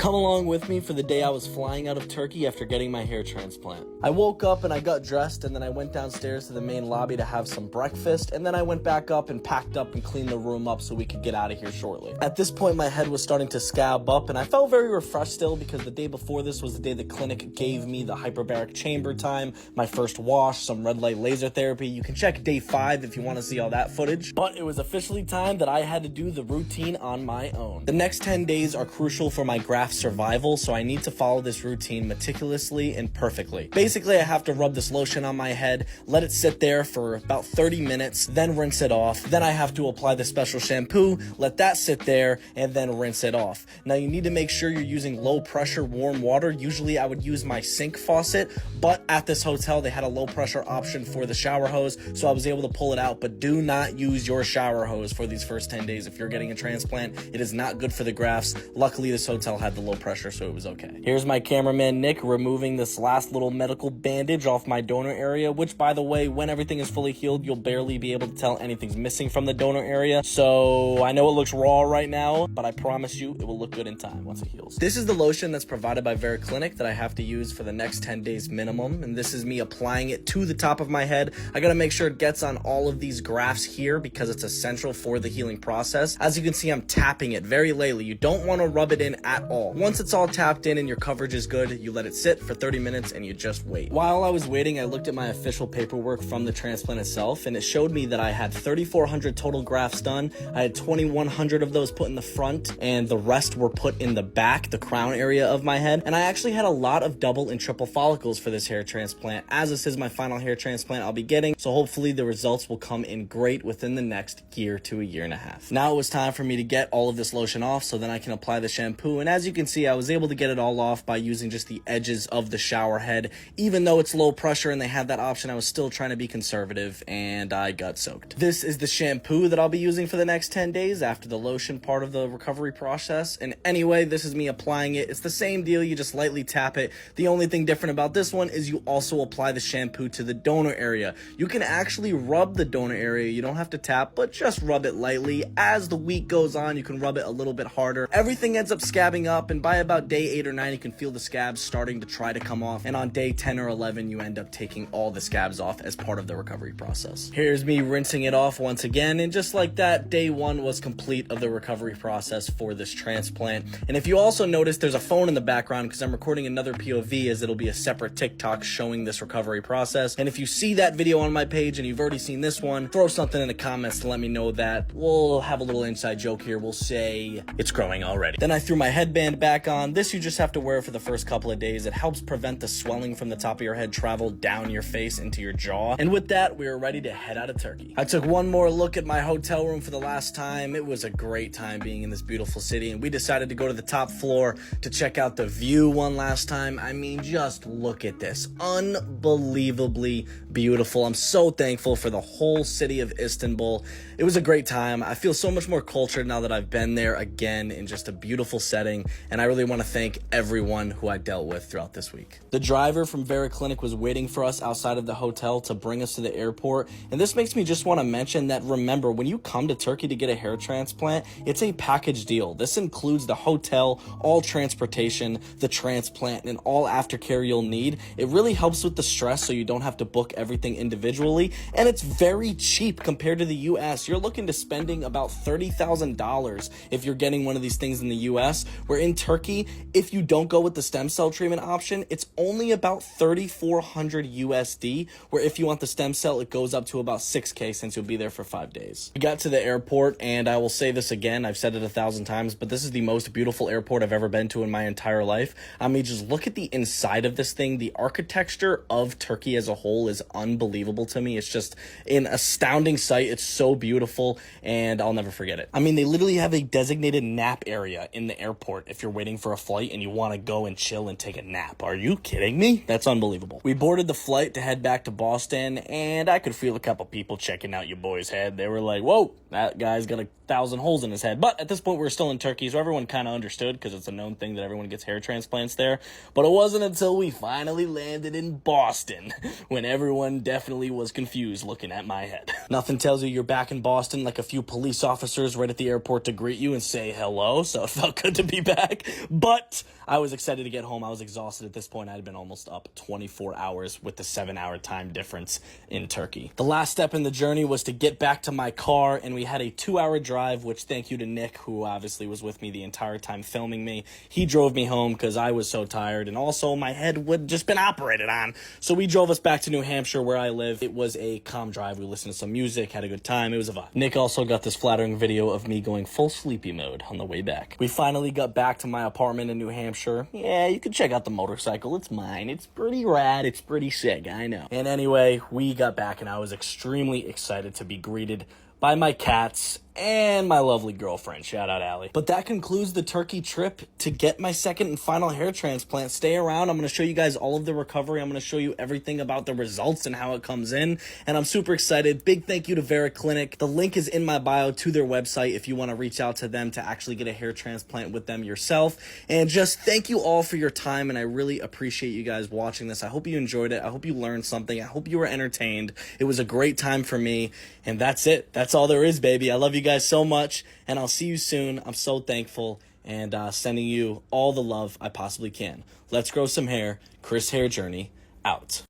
Come along with me for the day I was flying out of Turkey after getting my hair transplant. I woke up and I got dressed, and then I went downstairs to the main lobby to have some breakfast, and then I went back up and packed up and cleaned the room up so we could get out of here shortly. At this point, my head was starting to scab up, and I felt very refreshed still because the day before this was the day the clinic gave me the hyperbaric chamber time, my first wash, some red light laser therapy. You can check day 5 if you want to see all that footage, but it was officially time that I had to do the routine on my own. The next 10 days are crucial for my graft survival, so I need to follow this routine meticulously and perfectly. Basically, I have to rub this lotion on my head, let it sit there for about 30 minutes, then rinse it off. Then I have to apply the special shampoo, let that sit there, and then rinse it off. Now, you need to make sure you're using low pressure warm water. Usually I would use my sink faucet, but at this hotel they had a low pressure option for the shower hose, so I was able to pull it out. But do not use your shower hose for these first 10 days if you're getting a transplant. It is not good for the grafts. Luckily, this hotel had the low pressure, so it was okay. Here's my cameraman Nick removing this last little medical bandage off my donor area, which, by the way, when everything is fully healed, you'll barely be able to tell anything's missing from the donor area. So I know it looks raw right now, but I promise you it will look good in time once it heals. This is the lotion that's provided by Clinic that I have to use for the next 10 days minimum, and this is me applying it to the top of my head. I gotta make sure it gets on all of these grafts here because it's essential for the healing process. As you can see, I'm tapping it very lightly. You don't want to rub it in at all. Once it's all tapped in and your coverage is good, you let it sit for 30 minutes and you just wait. While I was waiting, I looked at my official paperwork from the transplant itself, and it showed me that I had 3,400 total grafts done. I had 2,100 of those put in the front, and the rest were put in the back, the crown area of my head. And I actually had a lot of double and triple follicles for this hair transplant, as this is my final hair transplant I'll be getting, so hopefully the results will come in great within the next year to a year and a half. Now it was time for me to get all of this lotion off so then I can apply the shampoo, and as you can see, I was able to get it all off by using just the edges of the shower head. Even though it's low pressure and they had that option, I was still trying to be conservative, and I got soaked. This is the shampoo that I'll be using for the next 10 days after the lotion part of the recovery process. And anyway, this is me applying it. It's the same deal, you just lightly tap it. The only thing different about this one is you also apply the shampoo to the donor area. You can actually rub the donor area, you don't have to tap, but just rub it lightly. As the week goes on, you can rub it a little bit harder. Everything ends up scabbing up, and by about day 8 or 9, you can feel the scabs starting to try to come off, and on day 10 or 11, you end up taking all the scabs off as part of the recovery process. Here's me rinsing it off once again, and just like that, day 1 was complete of the recovery process for this transplant. And if you also notice, there's a phone in the background because I'm recording another POV, as it'll be a separate TikTok showing this recovery process. And if you see that video on my page and you've already seen this one, throw something in the comments to let me know that. We'll have a little inside joke here. We'll say it's growing already. Then I threw my headband back on. This you just have to wear for the first couple of days. It helps prevent the swelling from the top of your head travel down your face into your jaw. And with that, we were ready to head out of Turkey. I took one more look at my hotel room for the last time. It was a great time being in this beautiful city, and we decided to go to the top floor to check out the view one last time. I mean, just look at this. Unbelievably beautiful. I'm so thankful for the whole city of Istanbul. It was a great time. I feel so much more cultured now that I've been there again in just a beautiful setting, and I really want to thank everyone who I dealt with throughout this week. The driver from Clinic was waiting for us outside of the hotel to bring us to the airport, and this makes me just want to mention that, remember, when you come to Turkey to get a hair transplant, it's a package deal. This includes the hotel, all transportation, the transplant, and all aftercare you'll need. It really helps with the stress so you don't have to book everything individually, and it's very cheap compared to the US. You're looking to spending about $30,000 if you're getting one of these things in the US, where in Turkey, if you don't go with the stem cell treatment option, it's only about 3,400 USD, where if you want the stem cell, it goes up to about 6K since you'll be there for 5 days. We got to the airport, and I will say this again, I've said it 1,000 times, but this is the most beautiful airport I've ever been to in my entire life. I mean, just look at the inside of this thing. The architecture of Turkey as a whole is unbelievable to me. It's just an astounding sight. It's so beautiful, and I'll never forget it. I mean, they literally have a designated nap area in the airport if you're waiting for a flight and you want to go and chill and take a nap. Are you kidding me? That's unbelievable. We boarded the flight to head back to Boston, and I could feel a couple people checking out your boy's head. They were like, whoa, that guy's got a 1,000 holes in his head. But at this point, we're still in Turkey, so everyone kind of understood because it's a known thing that everyone gets hair transplants there. But it wasn't until we finally landed in Boston when everyone definitely was confused looking at my head. Nothing tells you you're back in Boston like a few police officers right at the airport to greet you and say hello, so it felt good to be back. But I was excited to get home. I was exhausted at this point. I had been almost up 24 hours with the 7-hour time difference in Turkey. The last step in the journey was to get back to my car, and we had a 2-hour drive, which thank you to Nick, who obviously was with me the entire time filming me. He drove me home because I was so tired, and also my head would just been operated on. So we drove us back to New Hampshire, where I live. It was a calm drive. We listened to some music, had a good time. It was a vibe. Nick also got this flattering video of me going full sleepy mode on the way back. We finally got back to my apartment in New Hampshire. Yeah, you can check out the motorcycle. It's mine. It's pretty rad. It's pretty sick, I know. And anyway, we got back, and I was extremely excited to be greeted by my cats and my lovely girlfriend. Shout out, Allie. But that concludes the Turkey trip to get my second and final hair transplant. Stay around. I'm going to show you guys all of the recovery. I'm going to show you everything about the results and how it comes in. And I'm super excited. Big thank you to Vera Clinic. The link is in my bio to their website if you want to reach out to them to actually get a hair transplant with them yourself. And just thank you all for your time. And I really appreciate you guys watching this. I hope you enjoyed it. I hope you learned something. I hope you were entertained. It was a great time for me. And that's it. That's all there is, baby. I love you guys so much, and I'll see you soon. I'm so thankful, and sending you all the love I possibly can. Let's grow some hair. Chris Hair Journey out.